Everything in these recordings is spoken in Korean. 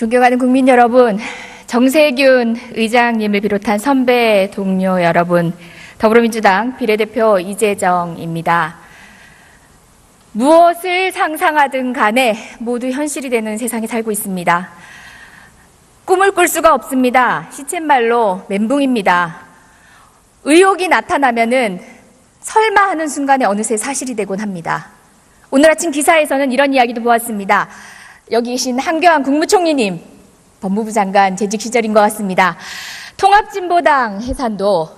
존경하는 국민 여러분, 정세균 의장님을 비롯한 선배 동료 여러분, 더불어민주당 비례대표 이재정입니다. 무엇을 상상하든 간에 모두 현실이 되는 세상에 살고 있습니다. 꿈을 꿀 수가 없습니다. 시쳇말로 멘붕입니다. 의혹이 나타나면은 설마 하는 순간에 어느새 사실이 되곤 합니다. 오늘 아침 기사에서는 이런 이야기도 보았습니다. 여기 계신 한교안 국무총리님, 법무부 장관 재직 시절인 것 같습니다. 통합진보당 해산도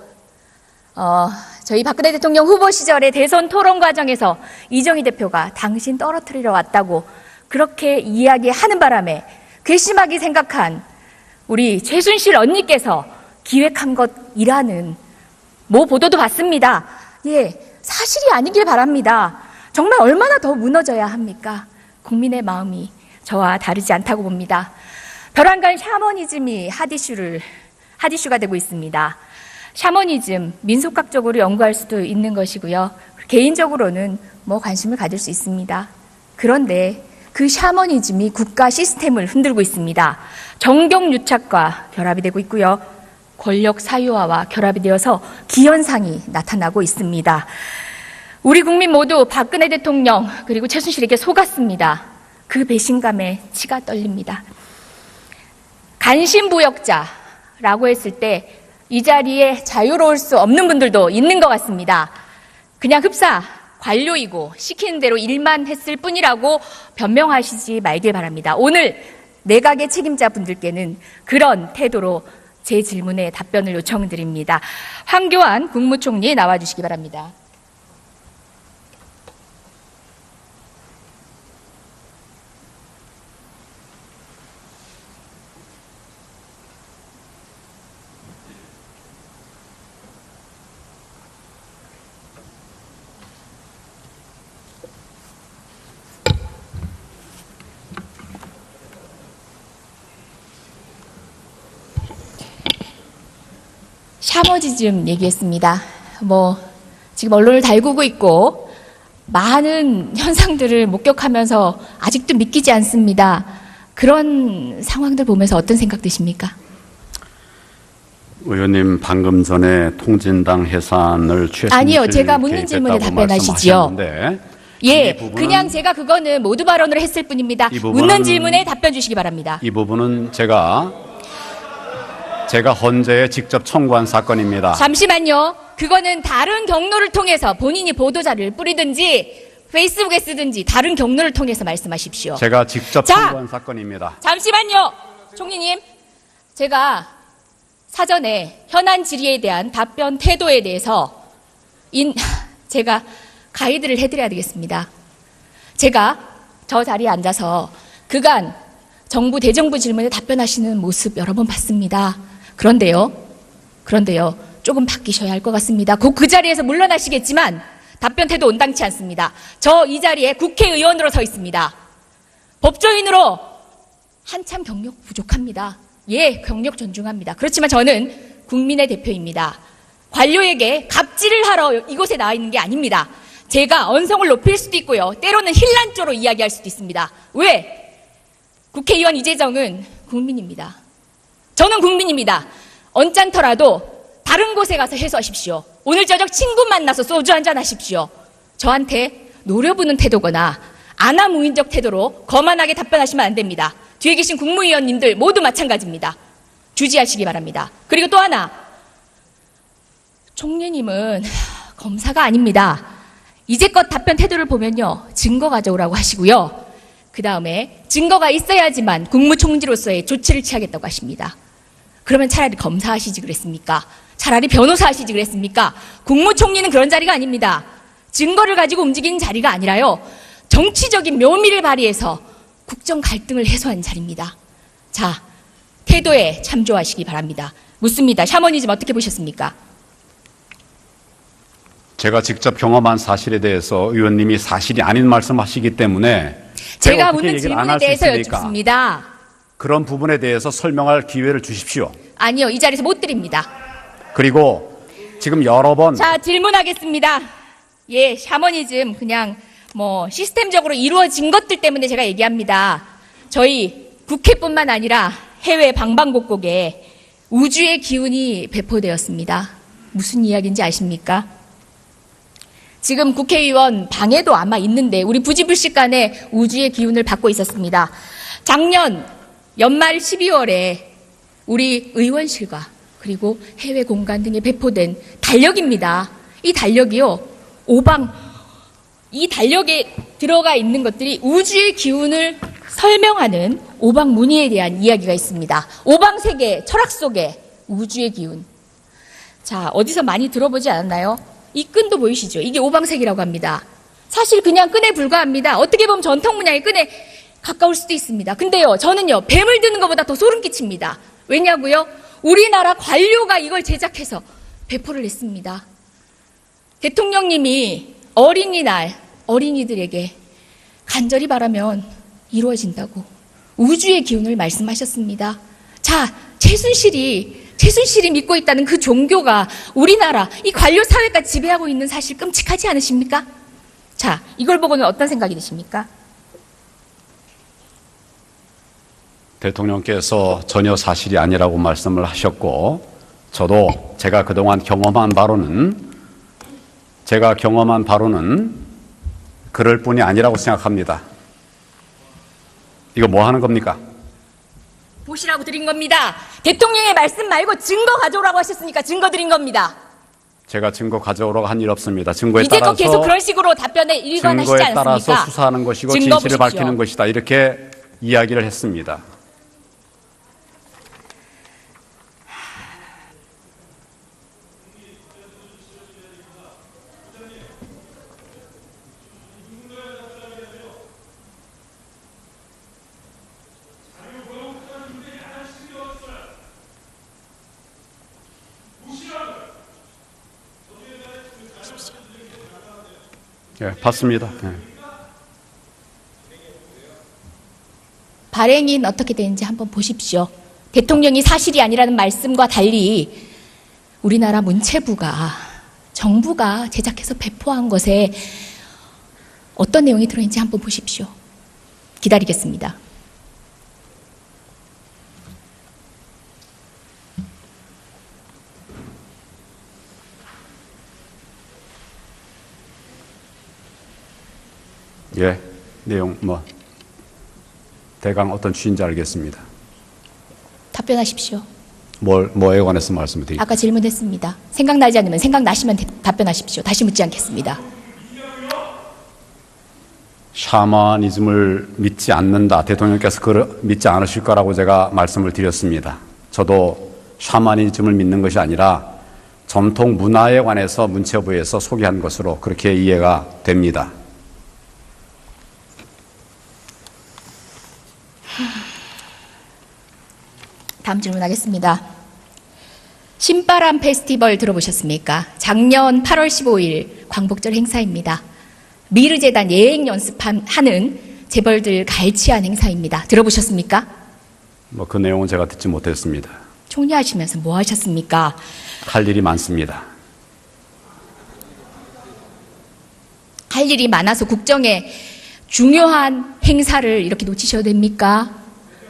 저희 박근혜 대통령 후보 시절의 대선 토론 과정에서 이정희 대표가 당신 떨어뜨리러 왔다고 그렇게 이야기하는 바람에 괘씸하게 생각한 우리 최순실 언니께서 기획한 것이라는 보도도 봤습니다. 사실이 아니길 바랍니다. 정말 얼마나 더 무너져야 합니까? 국민의 마음이 저와 다르지 않다고 봅니다. 벼랑간 샤머니즘이 핫이슈가 되고 있습니다. 샤머니즘, 민속학적으로 연구할 수도 있는 것이고요. 개인적으로는 관심을 가질 수 있습니다. 그런데 그 샤머니즘이 국가 시스템을 흔들고 있습니다. 정경유착과 결합이 되고 있고요. 권력 사유화와 결합이 되어서 기현상이 나타나고 있습니다. 우리 국민 모두 박근혜 대통령 그리고 최순실에게 속았습니다. 그 배신감에 치가 떨립니다. 간신부역자라고 했을 때 이 자리에 자유로울 수 없는 분들도 있는 것 같습니다. 그냥 흡사 관료이고 시키는 대로 일만 했을 뿐이라고 변명하시지 말길 바랍니다. 오늘 내각의 책임자 분들께는 그런 태도로 제 질문에 답변을 요청드립니다. 황교안 국무총리 나와주시기 바랍니다. 샤머니즘 얘기했습니다. 지금 언론을 달구고 있고 많은 현상들을 목격하면서 아직도 믿기지 않습니다. 그런 상황들 보면서 어떤 생각 드십니까? 의원님 방금 전에 통진당 해산을 아니요, 제가 묻는 질문에 답변하시지요. 그냥 제가 그거는 모두 발언을 했을 뿐입니다. 묻는 질문에 답변 주시기 바랍니다. 이 부분은 제가 헌재에 직접 청구한 사건입니다. 잠시만요. 그거는 다른 경로를 통해서 본인이 보도자를 뿌리든지 페이스북에 쓰든지 다른 경로를 통해서 말씀하십시오. 제가 직접 청구한 사건입니다. 잠시만요. 총리님, 제가 사전에 현안 질의에 대한 답변 태도에 대해서 제가 가이드를 해드려야 되겠습니다. 제가 저 자리에 앉아서 그간 정부 대정부 질문에 답변하시는 모습 여러 번 봤습니다. 그런데요, 조금 바뀌셔야 할 것 같습니다. 곧 그 자리에서 물러나시겠지만 답변 태도 온당치 않습니다. 저 이 자리에 국회의원으로 서 있습니다. 법조인으로 한참 경력 부족합니다. 경력 존중합니다. 그렇지만 저는 국민의 대표입니다. 관료에게 갑질을 하러 이곳에 나와 있는 게 아닙니다. 제가 언성을 높일 수도 있고요. 때로는 힐난조로 이야기할 수도 있습니다. 왜? 국회의원 이재정은 국민입니다. 저는 국민입니다. 언짢더라도 다른 곳에 가서 해소하십시오. 오늘 저녁 친구 만나서 소주 한잔 하십시오. 저한테 노려보는 태도거나 아나무인적 태도로 거만하게 답변하시면 안 됩니다. 뒤에 계신 국무위원님들 모두 마찬가지입니다. 주지하시기 바랍니다. 그리고 또 하나, 총리님은 검사가 아닙니다. 이제껏 답변 태도를 보면요, 증거 가져오라고 하시고요. 그 다음에 증거가 있어야지만 국무총리로서의 조치를 취하겠다고 하십니다. 그러면 차라리 검사하시지 그랬습니까? 차라리 변호사 하시지 그랬습니까? 국무총리는 그런 자리가 아닙니다. 증거를 가지고 움직이는 자리가 아니라요, 정치적인 묘미를 발휘해서 국정 갈등을 해소하는 자리입니다. 자, 태도에 참조하시기 바랍니다. 묻습니다. 샤머니즘 어떻게 보셨습니까? 제가 직접 경험한 사실에 대해서 의원님이 사실이 아닌 말씀하시기 때문에 제가 묻는 질문에 대해서 여쭙습니다. 그런 부분에 대해서 설명할 기회를 주십시오. 아니요, 이 자리에서 못 드립니다. 그리고 지금 여러 번 질문하겠습니다. 샤머니즘 그냥 시스템적으로 이루어진 것들 때문에 제가 얘기합니다. 저희 국회뿐만 아니라 해외 방방곡곡에 우주의 기운이 배포되었습니다. 무슨 이야기인지 아십니까? 지금 국회의원 방에도 아마 있는데 우리 부지불식간에 우주의 기운을 받고 있었습니다. 작년 연말 12월에 우리 의원실과 그리고 해외 공간 등에 배포된 달력입니다. 이 달력이요, 이 달력에 들어가 있는 것들이 우주의 기운을 설명하는 오방무늬에 대한 이야기가 있습니다. 오방세계 철학 속에 우주의 기운. 자, 어디서 많이 들어보지 않았나요? 이 끈도 보이시죠? 이게 오방색이라고 합니다. 사실 그냥 끈에 불과합니다. 어떻게 보면 전통 문양의 끈에 가까울 수도 있습니다. 근데요, 저는요, 뱀을 드는 것보다 더 소름 끼칩니다. 왜냐고요? 우리나라 관료가 이걸 제작해서 배포를 했습니다. 대통령님이 어린이날 어린이들에게 간절히 바라면 이루어진다고 우주의 기운을 말씀하셨습니다. 자, 최순실이 믿고 있다는 그 종교가 우리나라 이 관료 사회까지 지배하고 있는 사실 끔찍하지 않으십니까? 자, 이걸 보고는 어떤 생각이 드십니까? 대통령께서 전혀 사실이 아니라고 말씀을 하셨고, 저도 제가 그동안 경험한 바로는 그럴 뿐이 아니라고 생각합니다. 이거 뭐 하는 겁니까? 보시라고 드린 겁니다. 대통령의 말씀 말고 증거 가져오라고 하셨으니까 증거 드린 겁니다. 제가 증거 가져오라고 한 일 없습니다. 증거에 이제껏 따라서 계속 그런 식으로 답변에 일관하시지 증거에 않습니까? 따라서 수사하는 것이고 증거 진실을 보십시오. 밝히는 것이다. 이렇게 이야기를 했습니다. 예, 봤습니다. 예. 발행인 어떻게 되는지 한번 보십시오. 대통령이 사실이 아니라는 말씀과 달리 우리나라 문체부가 정부가 제작해서 배포한 것에 어떤 내용이 들어있는지 한번 보십시오. 기다리겠습니다. 예, 내용 대강 어떤 취지인지 알겠습니다. 답변하십시오. 뭐에 관해서 말씀을 드립니다. 아까 질문했습니다. 생각나지 않으면 생각나시면 답변하십시오. 다시 묻지 않겠습니다. 샤머니즘을 믿지 않는다. 대통령께서 그걸 믿지 않으실 거라고 제가 말씀을 드렸습니다. 저도 샤머니즘을 믿는 것이 아니라 전통 문화에 관해서 문체부에서 소개한 것으로 그렇게 이해가 됩니다. 다음 질문하겠습니다. 신바람 페스티벌 들어보셨습니까? 작년 8월 15일 광복절 행사입니다. 미르재단 예행 연습하는 재벌들 갈취한 행사입니다. 들어보셨습니까? 그 내용은 제가 듣지 못했습니다. 총리하시면서 뭐 하셨습니까? 할 일이 많습니다. 할 일이 많아서 국정에 중요한 행사를 이렇게 놓치셔도 됩니까?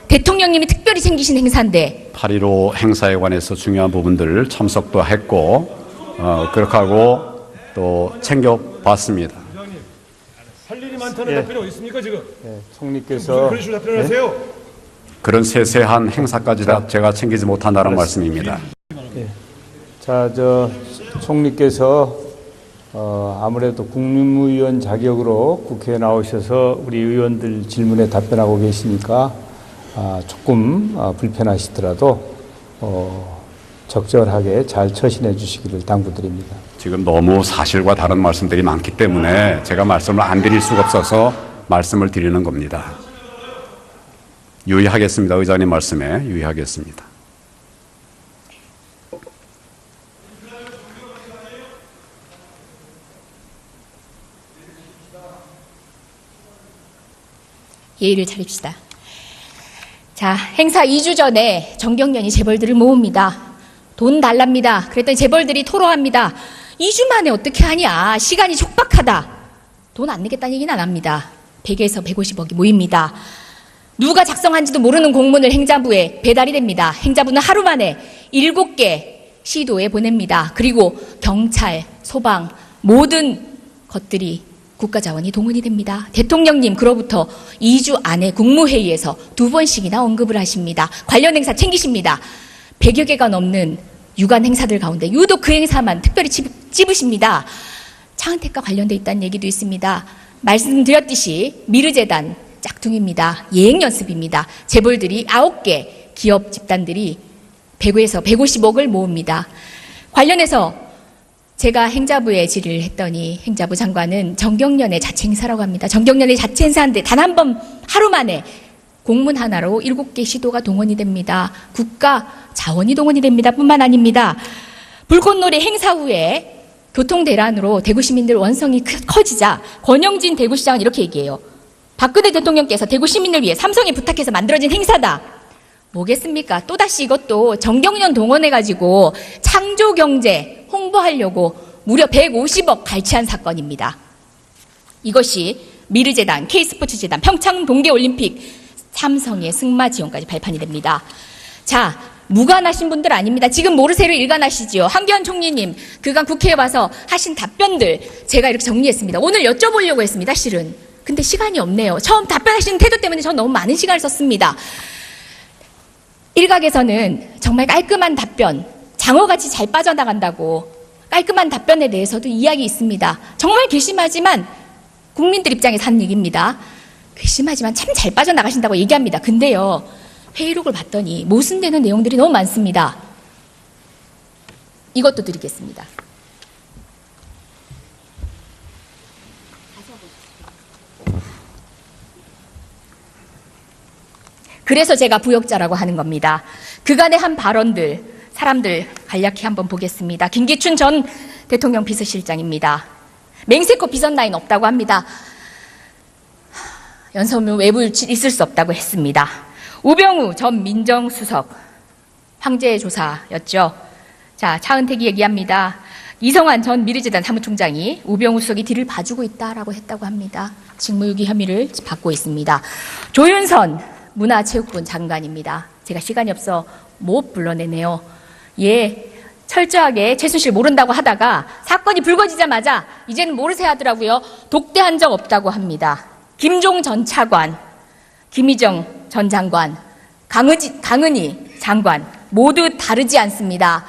대통령님이 특별히 챙기신 행사인데 8.15 행사에 관해서 중요한 부분들 참석도 했고 그렇게 하고 또 챙겨봤습니다. 할 일이 많다는 답변이 어디 있습니까 지금? 총리께서 그런 식으로 답변하세요? 그런 세세한 행사까지 다 제가 챙기지 못한다는 말씀입니다. 자, 총리께서 아무래도 국무위원 자격으로 국회에 나오셔서 우리 의원들 질문에 답변하고 계시니까 조금 불편하시더라도 적절하게 잘 처신해 주시기를 당부드립니다. 지금 너무 사실과 다른 말씀들이 많기 때문에 제가 말씀을 안 드릴 수가 없어서 말씀을 드리는 겁니다. 유의하겠습니다. 의장님 말씀에 유의하겠습니다. 예의를 차립시다. 자, 행사 2주 전에 정경련이 재벌들을 모읍니다. 돈 달랍니다. 그랬더니 재벌들이 토로합니다. 2주 만에 어떻게 하냐. 시간이 촉박하다. 돈 안 내겠다는 얘기는 안 합니다. 100에서 150억이 모입니다. 누가 작성한지도 모르는 공문을 행자부에 배달이 됩니다. 행자부는 하루 만에 7개 시도에 보냅니다. 그리고 경찰, 소방 모든 것들이 국가자원이 동원이 됩니다. 대통령님 그로부터 2주 안에 국무회의에서 2번씩이나 언급을 하십니다. 관련 행사 챙기십니다. 100여 개가 넘는 유관 행사들 가운데 유독 그 행사만 특별히 찝으십니다. 차은택과 관련돼 있다는 얘기도 있습니다. 말씀드렸듯이 미르재단 짝퉁입니다. 예행연습입니다. 재벌들이 9개 기업 집단들이 100에서 150억을 모읍니다. 관련해서 제가 행자부에 질의를 했더니 행자부 장관은 정경련의 자체 행사라고 합니다. 정경련의 자체 행사인데 단 한 번 하루 만에 공문 하나로 7개 시도가 동원이 됩니다. 국가 자원이 동원이 됩니다. 뿐만 아닙니다. 불꽃놀이 행사 후에 교통대란으로 대구 시민들 원성이 커지자 권영진 대구시장은 이렇게 얘기해요. 박근혜 대통령께서 대구 시민을 위해 삼성에 부탁해서 만들어진 행사다. 뭐겠습니까? 또다시 이것도 정경련 동원해가지고 창조경제 홍보하려고 무려 150억 갈취한 사건입니다. 이것이 미르재단, K스포츠재단, 평창 동계올림픽, 삼성의 승마 지원까지 발판이 됩니다. 자, 무관하신 분들 아닙니다. 지금 모르쇠로 일관하시지요. 황교안 총리님 그간 국회에 와서 하신 답변들 제가 이렇게 정리했습니다. 오늘 여쭤보려고 했습니다. 실은. 근데 시간이 없네요. 처음 답변하시는 태도 때문에 전 너무 많은 시간을 썼습니다. 일각에서는 정말 깔끔한 답변, 장어같이 잘 빠져나간다고 깔끔한 답변에 대해서도 이야기 있습니다. 정말 괘씸하지만 국민들 입장에서 하는 얘기입니다. 괘씸하지만 참 잘 빠져나가신다고 얘기합니다. 근데요, 회의록을 봤더니 모순되는 내용들이 너무 많습니다. 이것도 드리겠습니다. 그래서 제가 부역자라고 하는 겁니다. 그간의 한 발언들, 사람들 간략히 한번 보겠습니다. 김기춘 전 대통령 비서실장입니다. 맹세코 비선 라인 없다고 합니다. 연서문 외부 유출 있을 수 없다고 했습니다. 우병우 전 민정수석 황제 조사였죠. 자, 차은택이 얘기합니다. 이성환 전 미르재단 사무총장이 우병우 수석이 뒤를 봐주고 있다라고 했다고 합니다. 직무유기 혐의를 받고 있습니다. 조윤선 문화체육부 장관입니다. 제가 시간이 없어 못 불러내네요. 예, 철저하게 최순실 모른다고 하다가 사건이 불거지자마자 이제는 모르세 하더라고요. 독대한 적 없다고 합니다. 김종 전 차관, 김희정 전 장관, 강은희 장관 모두 다르지 않습니다.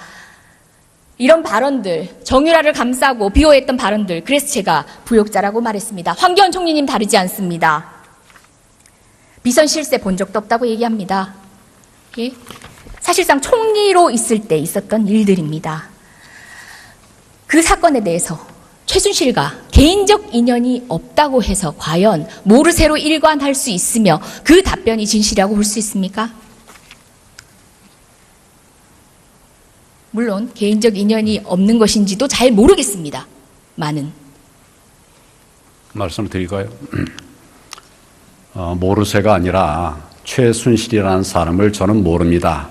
이런 발언들, 정유라를 감싸고 비호했던 발언들, 그래서 제가 부역자라고 말했습니다. 황교안 총리님 다르지 않습니다. 비선 실세 본 적도 없다고 얘기합니다. 예? 사실상 총리로 있을 때 있었던 일들입니다. 그 사건에 대해서 최순실과 개인적 인연이 없다고 해서 과연 모르쇠로 일관할 수 있으며 그 답변이 진실이라고 볼 수 있습니까? 물론 개인적 인연이 없는 것인지도 잘 모르겠습니다. 많은. 말씀을 드릴까요? 모르쇠가 아니라 최순실이라는 사람을 저는 모릅니다.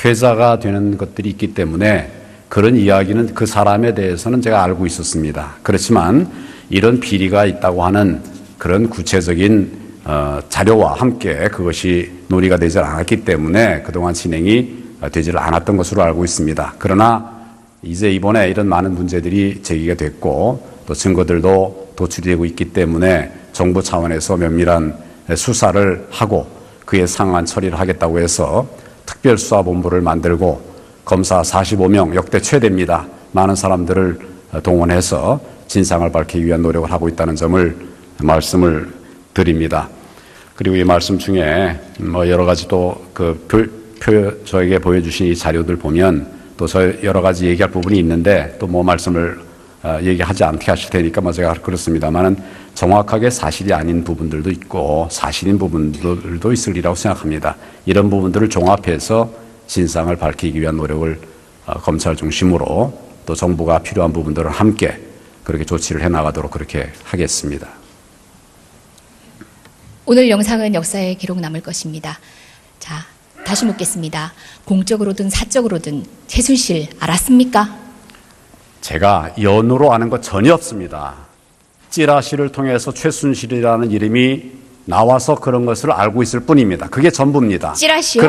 회자가 되는 것들이 있기 때문에 그런 이야기는 그 사람에 대해서는 제가 알고 있었습니다. 그렇지만 이런 비리가 있다고 하는 그런 구체적인 자료와 함께 그것이 논의가 되지 않았기 때문에 그동안 진행이 되지 않았던 것으로 알고 있습니다. 그러나 이제 이번에 이런 많은 문제들이 제기가 됐고 또 증거들도 도출되고 있기 때문에 정부 차원에서 면밀한 수사를 하고 그에 상한 처리를 하겠다고 해서 특별수사본부를 만들고 검사 45명 역대 최대입니다. 많은 사람들을 동원해서 진상을 밝히기 위한 노력을 하고 있다는 점을 말씀을 드립니다. 그리고 이 말씀 중에 여러 가지 또 저에게 보여주신 이 자료들 보면 또 저 여러 가지 얘기할 부분이 있는데 또 말씀을 얘기하지 않게 하실 테니까 제가 그렇습니다만은 정확하게 사실이 아닌 부분들도 있고 사실인 부분들도 있으리라고 생각합니다. 이런 부분들을 종합해서 진상을 밝히기 위한 노력을 검찰 중심으로 또 정부가 필요한 부분들을 함께 그렇게 조치를 해나가도록 그렇게 하겠습니다. 오늘 영상은 역사에 기록 남을 것입니다. 자, 다시 묻겠습니다. 공적으로든 사적으로든 최순실 알았습니까? 제가 연으로 아는 것 전혀 없습니다. 찌라시를 통해서 최순실이라는 이름이 나와서 그런 것을 알고 있을 뿐입니다. 그게 전부입니다. 찌라시요?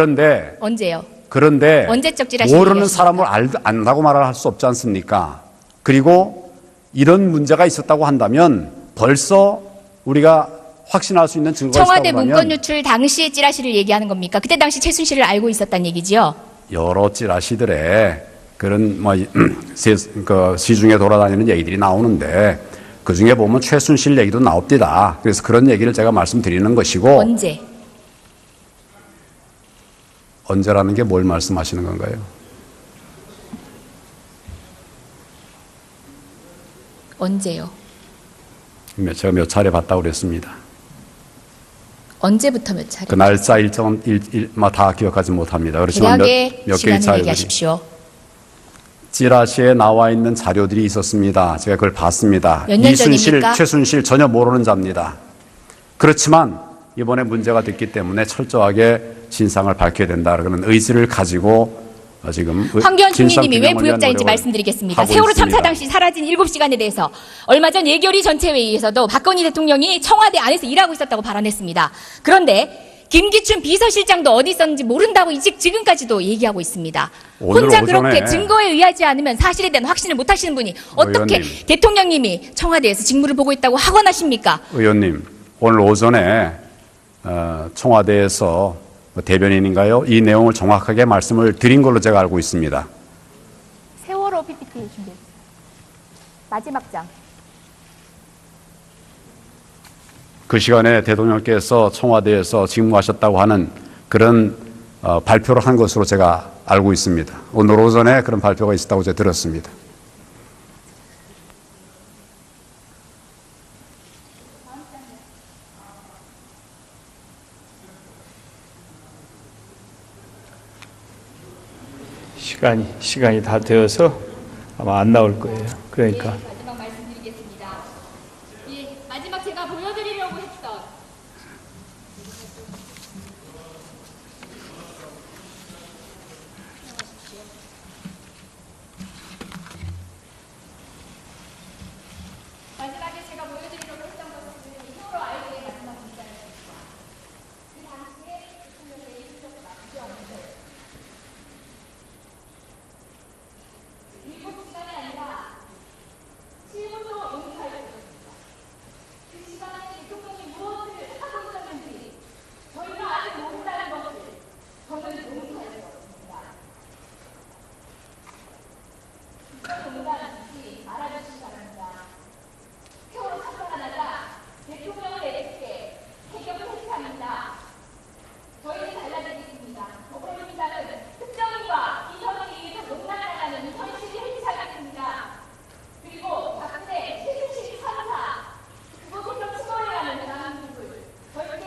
언제요? 그런데 언제적 찌라시 모르는 얘기하십니까? 사람을 안다고 말을 할 수 없지 않습니까? 그리고 이런 문제가 있었다고 한다면 벌써 우리가 확신할 수 있는 증거가 청와대 있다고 문건 하면 유출 당시의 찌라시를 얘기하는 겁니까? 그때 당시 최순실을 알고 있었다는 얘기지요? 여러 찌라시들의 그런 시중에 돌아다니는 얘기들이 나오는데 그 중에 보면 최순실 얘기도 나옵니다. 그래서 그런 얘기를 제가 말씀드리는 것이고 언제? 언제라는 게 뭘 말씀하시는 건가요? 언제요? 제가 몇 차례 봤다고 그랬습니다. 언제부터 몇 차례? 그 날짜 일정 다 기억하지 못합니다. 그렇지만 대략의 몇 개의 시간을 차례들이 얘기하십시오. 찌라시에 나와 있는 자료들이 있었습니다. 제가 그걸 봤습니다. 몇년 이순실, 전입니까? 최순실 전혀 모르는 자입니다. 그렇지만 이번에 문제가 됐기 때문에 철저하게 진상을 밝혀야 된다. 그런 의지를 가지고 지금 황교안 총리님이 왜 진상규명을 위한 부역자인지 노력을 말씀드리겠습니다. 하고 세월호 있습니다. 참사 당시 사라진 7시간에 대해서 얼마 전 예결위 전체회의에서도 박건희 대통령이 청와대 안에서 일하고 있었다고 발언했습니다. 그런데 김기춘 비서실장도 어디 있었는지 모른다고 지금까지도 얘기하고 있습니다. 오늘 혼자 오전에 그렇게 증거에 의하지 않으면 사실에 대한 확신을 못 하시는 분이 어떻게 의원님. 대통령님이 청와대에서 직무를 보고 있다고 하곤 하십니까? 의원님, 오늘 오전에 청와대에서 대변인인가요? 이 내용을 정확하게 말씀을 드린 걸로 제가 알고 있습니다. 세월호 PPT 준비했어요. 마지막 장. 그 시간에 대통령께서 청와대에서 직무하셨다고 하는 그런 발표를 한 것으로 제가 알고 있습니다. 오늘 오전에 그런 발표가 있었다고 제가 들었습니다. 시간이 다 되어서 아마 안 나올 거예요. 그러니까 마지막 말씀드리겠습니다. 예, 마지막 제가 보여드리려고 했던 마지막에 제가 보여드리려고 했던 것은 서로 알게 마지막 문자였습니다. 그 당시에 대통령의 일정을 맞지 않는데 일곱 시간이 아니라 7분도 용사를 했습니다. 그 시간에 대통령이 무엇을 하고 있었는지 저희가 아직 모른다는 것을 저는 용서했습니다. 이런 농담인지 알아주시기 바랍니다. 세월호 사건가 나자 대통령을 내리게 해경 회피합니다. 저희는 달라지겠습니다. 더불어민주당은 특정인과 이성에 의해서 농락당하는 현실을 해치하겠습니다. 그리고 박근혜 최순실 참사 그곳에서 치열해가는 대한민국을 절대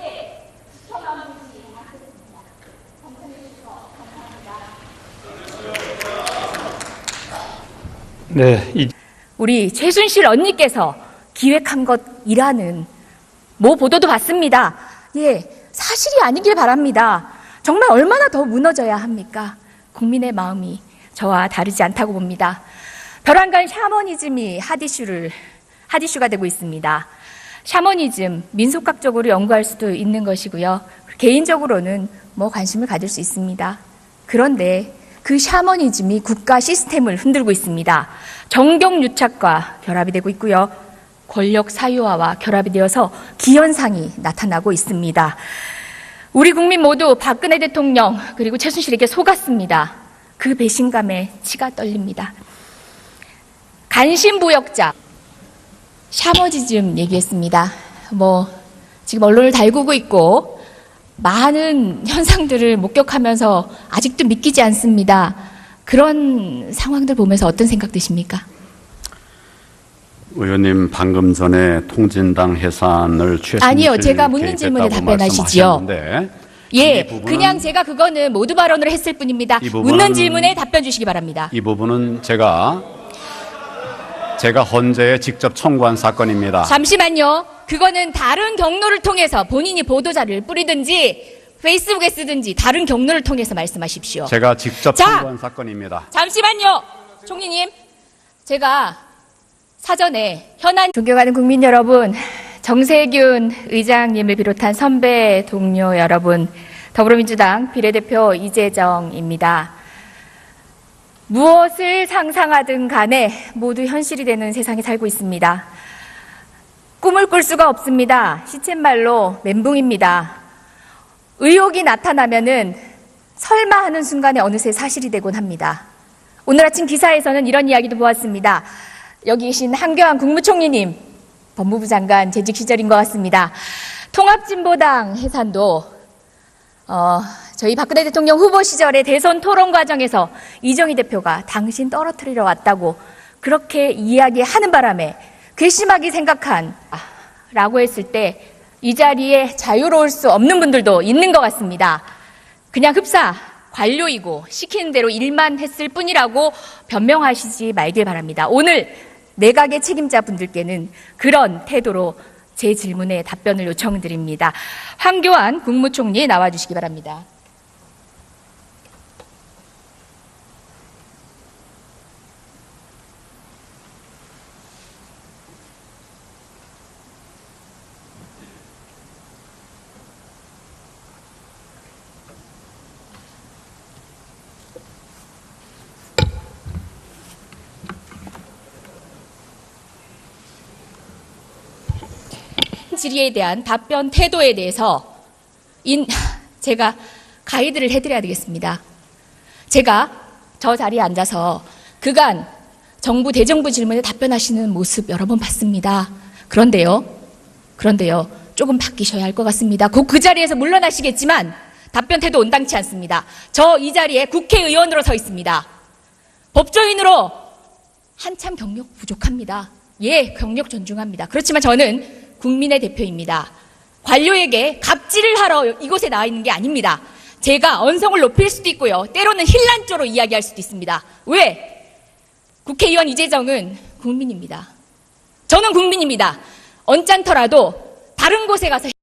지켜만 보지 않겠습니다. 감사해주셔서 감사합니다. 네, 우리 최순실 언니께서 기획한 것이라는 모 보도도 봤습니다. 예, 사실이 아니길 바랍니다. 정말 얼마나 더 무너져야 합니까? 국민의 마음이 저와 다르지 않다고 봅니다. 벼랑간 샤머니즘이 핫이슈가 되고 있습니다. 샤머니즘, 민속학적으로 연구할 수도 있는 것이고요. 개인적으로는 관심을 가질 수 있습니다. 그런데 그 샤머니즘이 국가 시스템을 흔들고 있습니다. 정경유착과 결합이 되고 있고요. 권력 사유화와 결합이 되어서 기현상이 나타나고 있습니다. 우리 국민 모두 박근혜 대통령 그리고 최순실에게 속았습니다. 그 배신감에 치가 떨립니다. 간신부역자, 샤머니즘 얘기했습니다. 지금 언론을 달구고 있고 많은 현상들을 목격하면서 아직도 믿기지 않습니다. 그런 상황들 보면서 어떤 생각 드십니까? 의원님 방금 전에 통진당 해산을 최순실 아니요, 제가 묻는 질문에 개입했다고 답변하시지요. 말씀하셨는데 예, 이 부분은 그냥 제가 그거는 모두 발언을 했을 뿐입니다. 이 부분은- 묻는 질문에 답변 주시기 바랍니다. 이 부분은 제가 헌재에 직접 청구한 사건입니다. 잠시만요. 그거는 다른 경로를 통해서 본인이 보도자를 뿌리든지 페이스북에 쓰든지 다른 경로를 통해서 말씀하십시오. 제가 직접 자! 청구한 사건입니다. 잠시만요. 총리님, 제가 사전에 현안 존경하는 국민 여러분, 정세균 의장님을 비롯한 선배 동료 여러분, 더불어민주당 비례대표 이재정입니다. 무엇을 상상하든 간에 모두 현실이 되는 세상에 살고 있습니다. 꿈을 꿀 수가 없습니다. 시쳇말로 멘붕입니다. 의혹이 나타나면은 설마 하는 순간에 어느새 사실이 되곤 합니다. 오늘 아침 기사에서는 이런 이야기도 보았습니다. 여기 계신 한교안 국무총리님, 법무부 장관 재직 시절인 것 같습니다. 통합진보당 해산도 저희 박근혜 대통령 후보 시절의 대선 토론 과정에서 이정희 대표가 당신 떨어뜨리러 왔다고 그렇게 이야기하는 바람에 괘씸하게 생각한 라고 했을 때 이 자리에 자유로울 수 없는 분들도 있는 것 같습니다. 그냥 흡사 관료이고 시키는 대로 일만 했을 뿐이라고 변명하시지 말길 바랍니다. 오늘 내각의 책임자 분들께는 그런 태도로 제 질문에 답변을 요청드립니다. 황교안 국무총리 나와주시기 바랍니다. 질의에 대한 답변 태도에 대해서 제가 가이드를 해드려야 되겠습니다. 제가 저 자리에 앉아서 그간 정부 대정부 질문에 답변하시는 모습 여러 번 봤습니다. 그런데요, 조금 바뀌셔야 할 것 같습니다. 곧 그 자리에서 물러나시겠지만 답변 태도 온당치 않습니다. 저 이 자리에 국회의원으로 서 있습니다. 법조인으로 한참 경력 부족합니다. 예, 경력 존중합니다. 그렇지만 저는 국민의 대표입니다. 관료에게 갑질을 하러 이곳에 나와 있는 게 아닙니다. 제가 언성을 높일 수도 있고요. 때로는 힐난조로 이야기할 수도 있습니다. 왜? 국회의원 이재정은 국민입니다. 저는 국민입니다. 언짢더라도 다른 곳에 가서